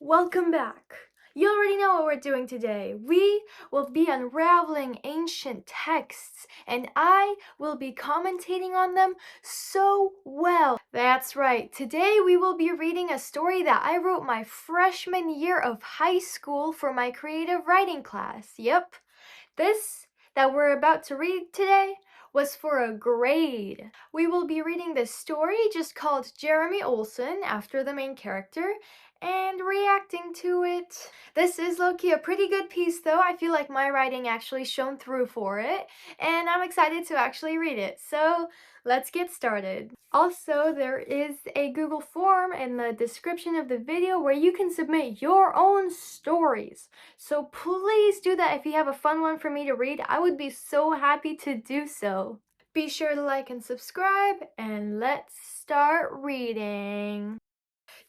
Welcome back. You already know what we're doing today. We will be unraveling ancient texts, and I will be commentating on them so well. That's right. Today we will be reading a story that I wrote my freshman year of high school for my creative writing class. Yep, this that we're about to read today was for a grade. We will be reading this story just called Jeremy Olson after the main character and reacting to it. This is low-key a pretty good piece though. I feel like my writing actually shone through for it and I'm excited to actually read it. So let's get started. Also, there is a Google form in the description of the video where you can submit your own stories. So please do that if you have a fun one for me to read. I would be so happy to do so. Be sure to like and subscribe, and let's start reading.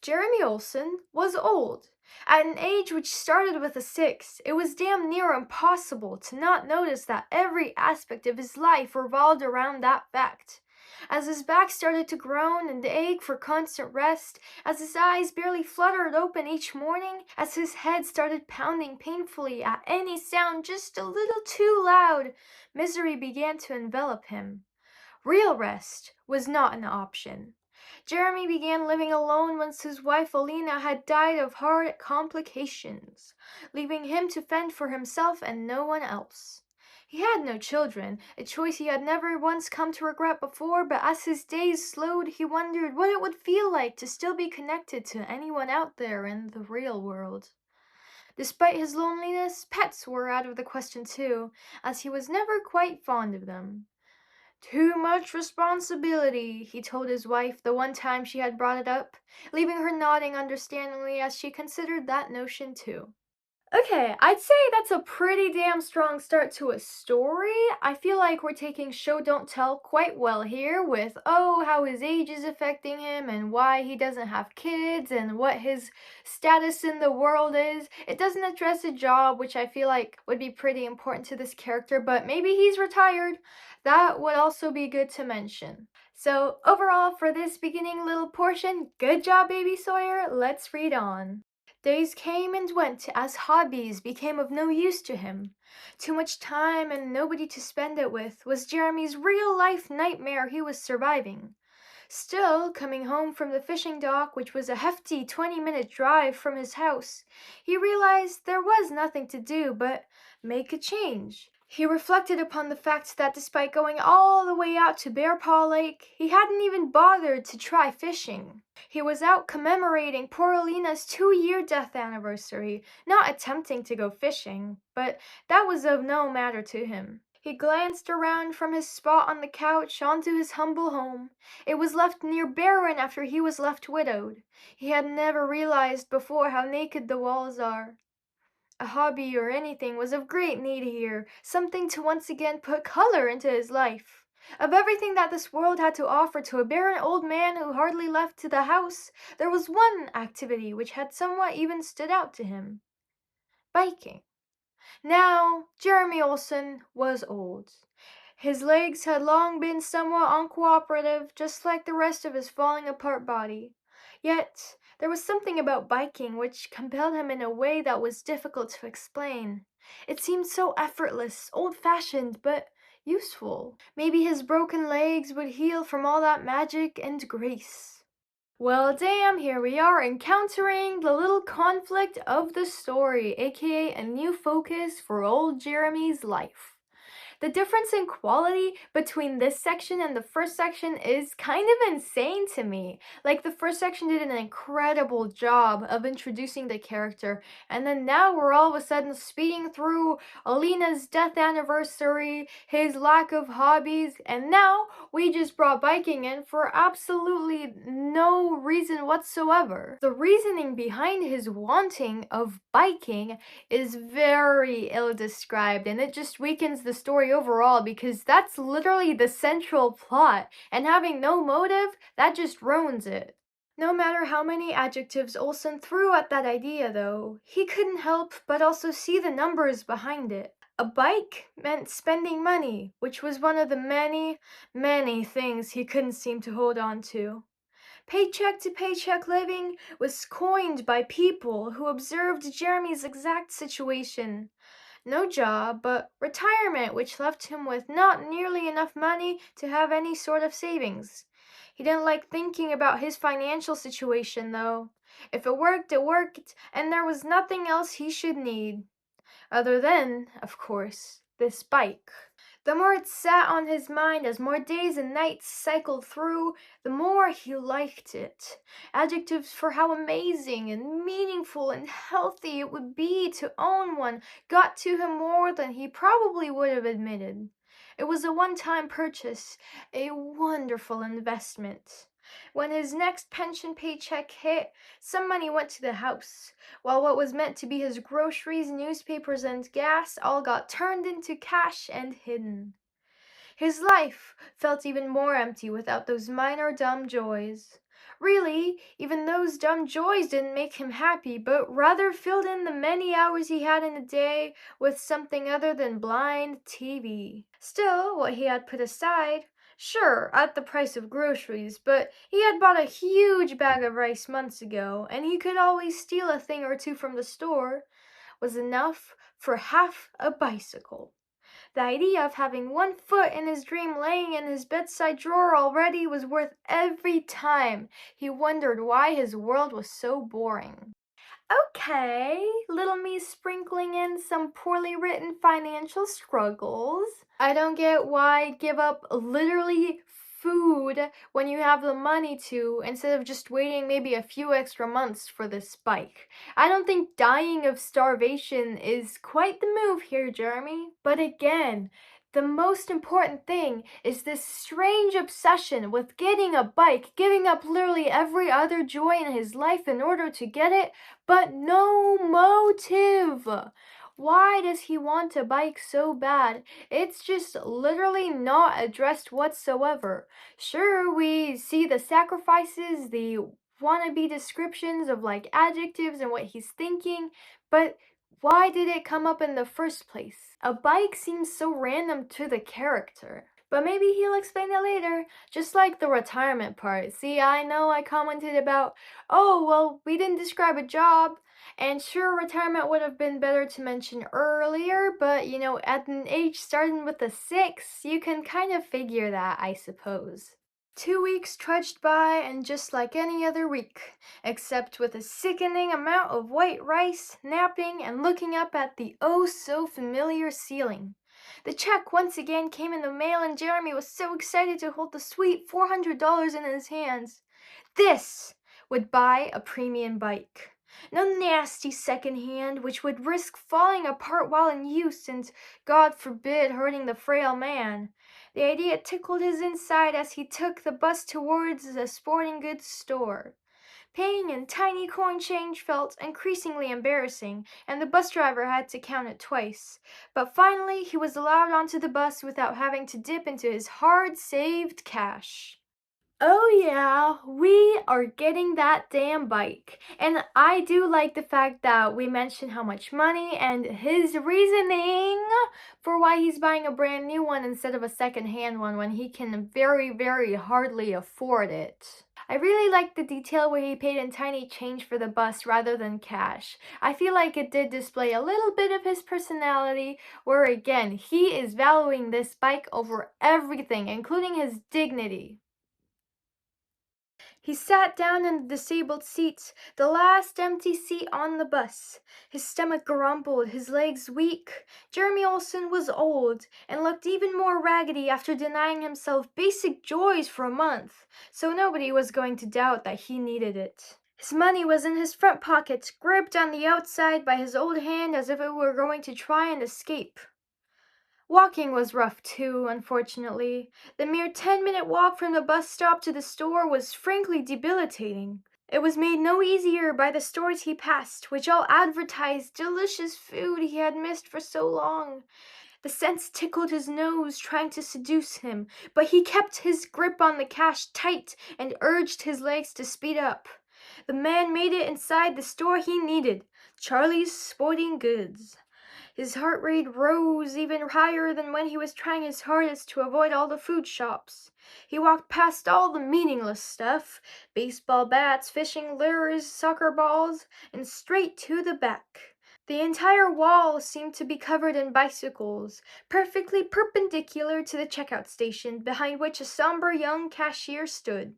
Jeremy Olson was old. At an age which started with a 6, it was damn near impossible to not notice that every aspect of his life revolved around that fact. As his back started to groan and ache for constant rest, as his eyes barely fluttered open each morning, as his head started pounding painfully at any sound just a little too loud, misery began to envelop him. Real rest was not an option. Jeremy began living alone once his wife Alina had died of heart complications, leaving him to fend for himself and no one else. He had no children, a choice he had never once come to regret before, but as his days slowed, he wondered what it would feel like to still be connected to anyone out there in the real world. Despite his loneliness, pets were out of the question too, as he was never quite fond of them. "Too much responsibility," he told his wife the one time she had brought it up, leaving her nodding understandingly as she considered that notion too. Okay, I'd say that's a pretty damn strong start to a story. I feel like we're taking show don't tell quite well here with, oh, how his age is affecting him and why he doesn't have kids and what his status in the world is. It doesn't address a job, which I feel like would be pretty important to this character, but maybe he's retired. That would also be good to mention. So overall, for this beginning little portion, good job, Baby Sawyer. Let's read on. Days came and went as hobbies became of no use to him. Too much time and nobody to spend it with was Jeremy's real-life nightmare he was surviving. Still, coming home from the fishing dock, which was a hefty 20-minute drive from his house, he realized there was nothing to do but make a change. He reflected upon the fact that despite going all the way out to Bear Paw Lake, he hadn't even bothered to try fishing. He was out commemorating poor Alina's 2-year death anniversary, not attempting to go fishing, but that was of no matter to him. He glanced around from his spot on the couch onto his humble home. It was left near barren after he was left widowed. He had never realized before how naked the walls are. A hobby or anything was of great need here, something to once again put color into his life. Of everything that this world had to offer to a barren old man who hardly left the house, there was one activity which had somewhat even stood out to him: biking. Now, Jeremy Olson was old. His legs had long been somewhat uncooperative, just like the rest of his falling apart body. Yet, there was something about biking which compelled him in a way that was difficult to explain. It seemed so effortless, old-fashioned, but useful. Maybe his broken legs would heal from all that magic and grace. Well, damn, here we are encountering the little conflict of the story, aka a new focus for old Jeremy's life. The difference in quality between this section and the first section is kind of insane to me. Like, the first section did an incredible job of introducing the character, and then now we're all of a sudden speeding through Alina's death anniversary, his lack of hobbies, and now we just brought biking in for absolutely no reason whatsoever. The reasoning behind his wanting of biking is very ill described, and it just weakens the story overall because that's literally the central plot, and having no motive, that just ruins it. No matter how many adjectives Olson threw at that idea, though, he couldn't help but also see the numbers behind it. A bike meant spending money, which was one of the many, many things he couldn't seem to hold on to. Paycheck to paycheck living was coined by people who observed Jeremy's exact situation. No job, but retirement, which left him with not nearly enough money to have any sort of savings. He didn't like thinking about his financial situation, though. If it worked, and there was nothing else he should need. Other than, of course, this bike. The more it sat on his mind as more days and nights cycled through, the more he liked it. Adjectives for how amazing and meaningful and healthy it would be to own one got to him more than he probably would have admitted. It was a one-time purchase, a wonderful investment. When his next pension paycheck hit, some money went to the house, while what was meant to be his groceries, newspapers, and gas all got turned into cash and hidden. His life felt even more empty without those minor dumb joys. Really, even those dumb joys didn't make him happy, but rather filled in the many hours he had in a day with something other than blind TV. Still, what he had put aside, sure, at the price of groceries, but he had bought a huge bag of rice months ago, and he could always steal a thing or two from the store, was enough for half a bicycle. The idea of having one foot in his dream laying in his bedside drawer already was worth every time he wondered why his world was so boring. Okay, little me sprinkling in some poorly written financial struggles. I don't get why give up literally food when you have the money to instead of just waiting maybe a few extra months for this spike. I don't think dying of starvation is quite the move here, Jeremy. But again, the most important thing is this strange obsession with getting a bike, giving up literally every other joy in his life in order to get it, but no motive. Why does he want a bike so bad? It's just literally not addressed whatsoever. Sure, we see the sacrifices, the wannabe descriptions of like adjectives and what he's thinking, but why did it come up in the first place? A bike seems so random to the character. But maybe he'll explain it later, just like the retirement part. See, I know I commented about, oh, well, we didn't describe a job. And sure, retirement would have been better to mention earlier, but you know, at an age starting with a 6, you can kind of figure that, I suppose. 2 weeks trudged by, and just like any other week, except with a sickening amount of white rice, napping, and looking up at the oh-so-familiar ceiling. The check once again came in the mail, and Jeremy was so excited to hold the sweet $400 in his hands. This would buy a premium bike. No nasty second-hand, which would risk falling apart while in use and, God forbid, hurting the frail man. The idea tickled his inside as he took the bus towards a sporting goods store. Paying in tiny coin change felt increasingly embarrassing, and the bus driver had to count it twice. But finally, he was allowed onto the bus without having to dip into his hard-saved cash. Oh yeah, we are getting that damn bike. And I do like the fact that we mentioned how much money and his reasoning for why he's buying a brand new one instead of a second-hand one when he can very, very hardly afford it. I really like the detail where he paid in tiny change for the bus rather than cash. I feel like it did display a little bit of his personality, where again, he is valuing this bike over everything, including his dignity. He sat down in the disabled seat, the last empty seat on the bus. His stomach grumbled, his legs weak. Jeremy Olsen was old and looked even more raggedy after denying himself basic joys for a month, so nobody was going to doubt that he needed it. His money was in his front pocket, gripped on the outside by his old hand as if it were going to try and escape. Walking was rough too, unfortunately. The mere 10-minute walk from the bus stop to the store was frankly debilitating. It was made no easier by the stores he passed, which all advertised delicious food he had missed for so long. The scents tickled his nose, trying to seduce him, but he kept his grip on the cash tight and urged his legs to speed up. The man made it inside the store he needed, Charlie's Sporting Goods. His heart rate rose even higher than when he was trying his hardest to avoid all the food shops. He walked past all the meaningless stuff, baseball bats, fishing lures, soccer balls, and straight to the back. The entire wall seemed to be covered in bicycles, perfectly perpendicular to the checkout station, behind which a somber young cashier stood.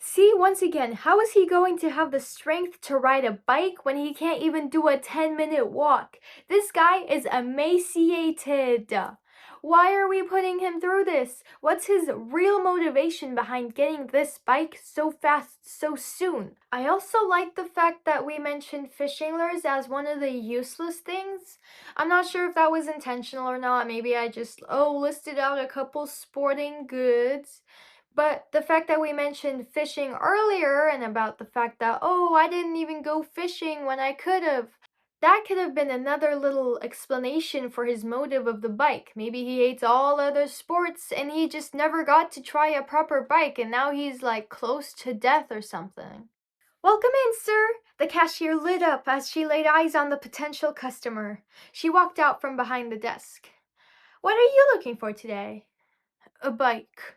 See, once again, how is he going to have the strength to ride a bike when he can't even do a 10-minute walk? This guy is emaciated. Why are we putting him through this? What's his real motivation behind getting this bike so fast so soon? I also like the fact that we mentioned fishing lures as one of the useless things. I'm not sure if that was intentional or not. Maybe I just, listed out a couple sporting goods. But the fact that we mentioned fishing earlier and about the fact that, I didn't even go fishing when I could have, that could have been another little explanation for his motive of the bike. Maybe he hates all other sports and he just never got to try a proper bike and now he's like close to death or something. Welcome in, sir. The cashier lit up as she laid eyes on the potential customer. She walked out from behind the desk. What are you looking for today? A bike.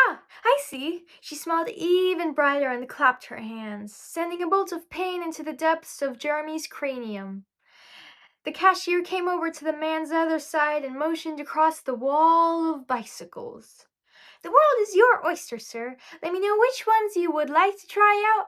Ah, I see. She smiled even brighter and clapped her hands, sending a bolt of pain into the depths of Jeremy's cranium. The cashier came over to the man's other side and motioned across the wall of bicycles. The world is your oyster, sir. Let me know which ones you would like to try out.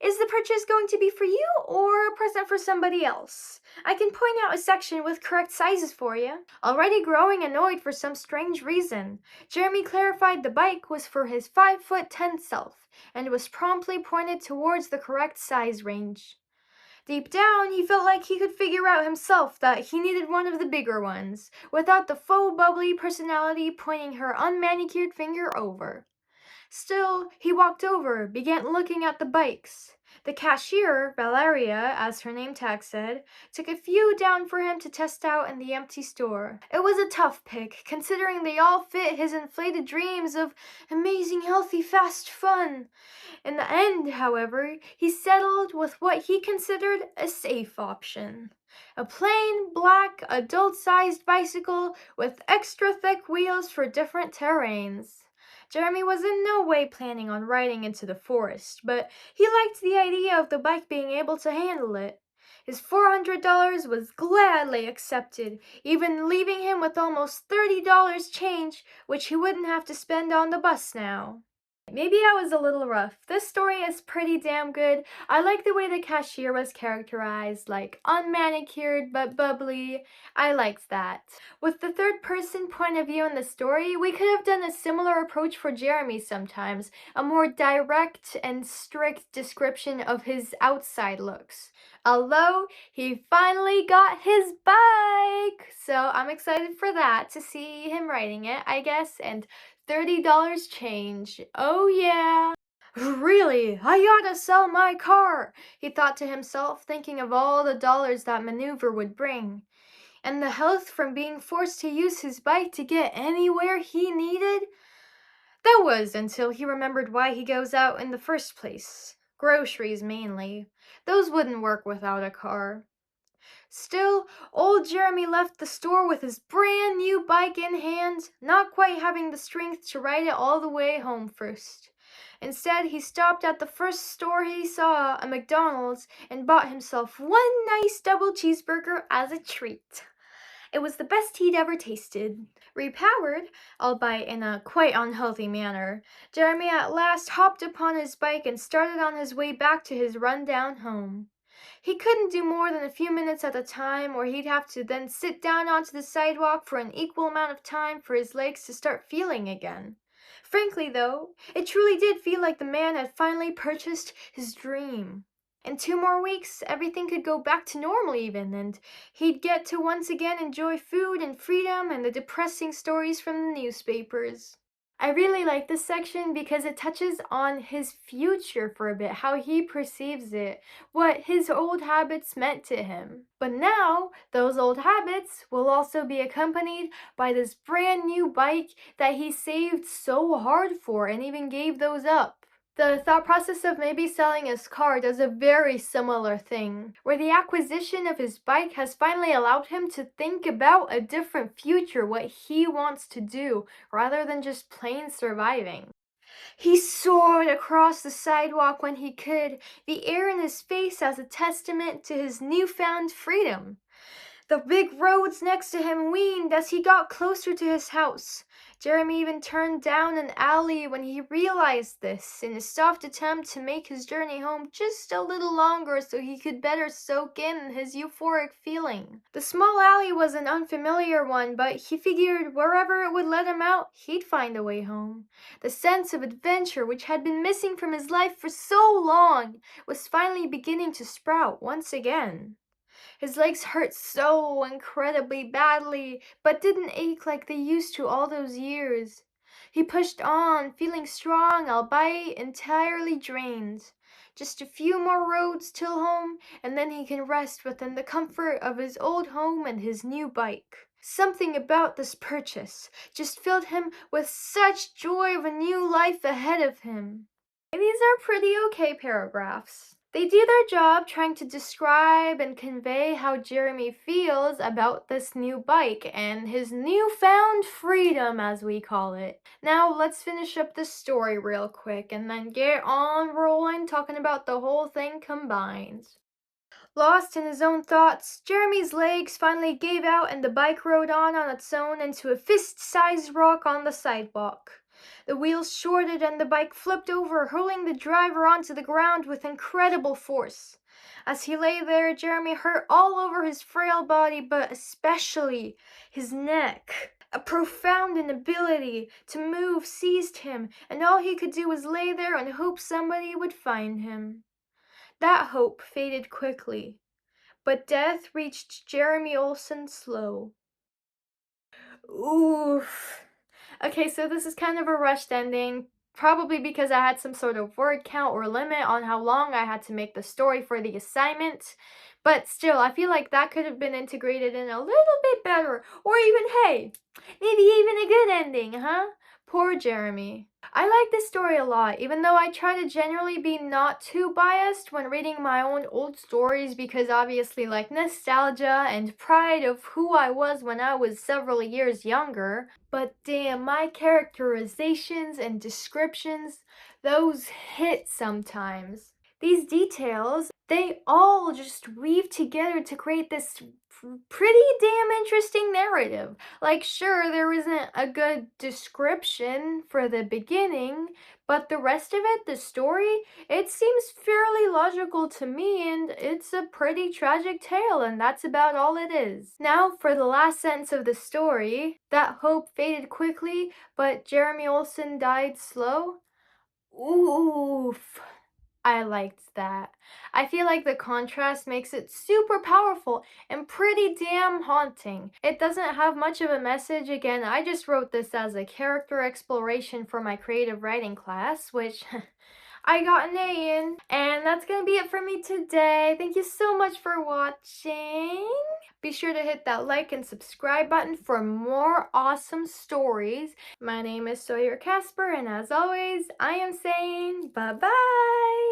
Is the purchase going to be for you or a present for somebody else? I can point out a section with correct sizes for you. Already growing annoyed for some strange reason, Jeremy clarified the bike was for his 5'10" self and was promptly pointed towards the correct size range. Deep down, he felt like he could figure out himself that he needed one of the bigger ones, without the faux bubbly personality pointing her unmanicured finger over. Still, he walked over, began looking at the bikes. The cashier, Valeria, as her name tag said, took a few down for him to test out in the empty store. It was a tough pick, considering they all fit his inflated dreams of amazing, healthy, fast fun. In the end, however, he settled with what he considered a safe option. A plain, black, adult-sized bicycle with extra thick wheels for different terrains. Jeremy was in no way planning on riding into the forest, but he liked the idea of the bike being able to handle it. His $400 was gladly accepted, even leaving him with almost $30 change, which he wouldn't have to spend on the bus now. Maybe I was a little rough. This story is pretty damn good. I like the way the cashier was characterized, like unmanicured but bubbly. I liked that. With the third person point of view in the story, we could have done a similar approach for Jeremy sometimes, a more direct and strict description of his outside looks. Although he finally got his bike, so I'm excited for that, to see him riding it, I guess, and $30 change. Oh yeah. Really, I ought to sell my car, he thought to himself, thinking of all the dollars that maneuver would bring. And the health from being forced to use his bike to get anywhere he needed? That was until he remembered why he goes out in the first place. Groceries mainly. Those wouldn't work without a car. Still, old Jeremy left the store with his brand new bike in hand, not quite having the strength to ride it all the way home first. Instead, he stopped at the first store he saw, a McDonald's, and bought himself one nice double cheeseburger as a treat. It was the best he'd ever tasted. Repowered, albeit in a quite unhealthy manner, Jeremy at last hopped upon his bike and started on his way back to his run-down home. He couldn't do more than a few minutes at a time, or he'd have to then sit down onto the sidewalk for an equal amount of time for his legs to start feeling again. Frankly, though, it truly did feel like the man had finally purchased his dream. In 2 more weeks, everything could go back to normal even, and he'd get to once again enjoy food and freedom and the depressing stories from the newspapers. I really like this section because it touches on his future for a bit, how he perceives it, what his old habits meant to him. But now, those old habits will also be accompanied by this brand new bike that he saved so hard for and even gave those up. The thought process of maybe selling his car does a very similar thing, where the acquisition of his bike has finally allowed him to think about a different future, what he wants to do, rather than just plain surviving. He soared across the sidewalk when he could, the air in his face as a testament to his newfound freedom. The big roads next to him weaned as he got closer to his house. Jeremy even turned down an alley when he realized this, in a soft attempt to make his journey home just a little longer so he could better soak in his euphoric feeling. The small alley was an unfamiliar one, but he figured wherever it would let him out, he'd find a way home. The sense of adventure, which had been missing from his life for so long, was finally beginning to sprout once again. His legs hurt so incredibly badly, but didn't ache like they used to all those years. He pushed on, feeling strong, albeit entirely drained. Just a few more roads till home, and then he can rest within the comfort of his old home and his new bike. Something about this purchase just filled him with such joy of a new life ahead of him. These are pretty okay paragraphs. They do their job trying to describe and convey how Jeremy feels about this new bike and his newfound freedom, as we call it. Now let's finish up the story real quick and then get on rolling talking about the whole thing combined. Lost in his own thoughts, Jeremy's legs finally gave out and the bike rode on its own into a fist-sized rock on the sidewalk. The wheels shorted and the bike flipped over, hurling the driver onto the ground with incredible force. As he lay there, Jeremy hurt all over his frail body, but especially his neck. A profound inability to move seized him, and all he could do was lay there and hope somebody would find him. That hope faded quickly, but death reached Jeremy Olsen slow. Oof. Okay, so this is kind of a rushed ending, probably because I had some sort of word count or limit on how long I had to make the story for the assignment. But still, I feel like that could have been integrated in a little bit better. Or even, hey, maybe even a good ending, huh? Poor Jeremy. I like this story a lot, even though I try to generally be not too biased when reading my own old stories because obviously like nostalgia and pride of who I was when I was several years younger. But damn, my characterizations and descriptions, those hit sometimes. These details, they all just weave together to create this pretty damn interesting narrative. Like, sure, there isn't a good description for the beginning, but the rest of it, the story, it seems fairly logical to me, and it's a pretty tragic tale, and that's about all it is. Now, for the last sentence of the story, that hope faded quickly, but Jeremy Olsen died slow. Oof. I liked that. I feel like the contrast makes it super powerful and pretty damn haunting. It doesn't have much of a message. Again, I just wrote this as a character exploration for my creative writing class, which I got an A in. And that's gonna be it for me today. Thank you so much for watching. Be sure to hit that like and subscribe button for more awesome stories. My name is Sawyer Casper, and as always, I am saying bye-bye!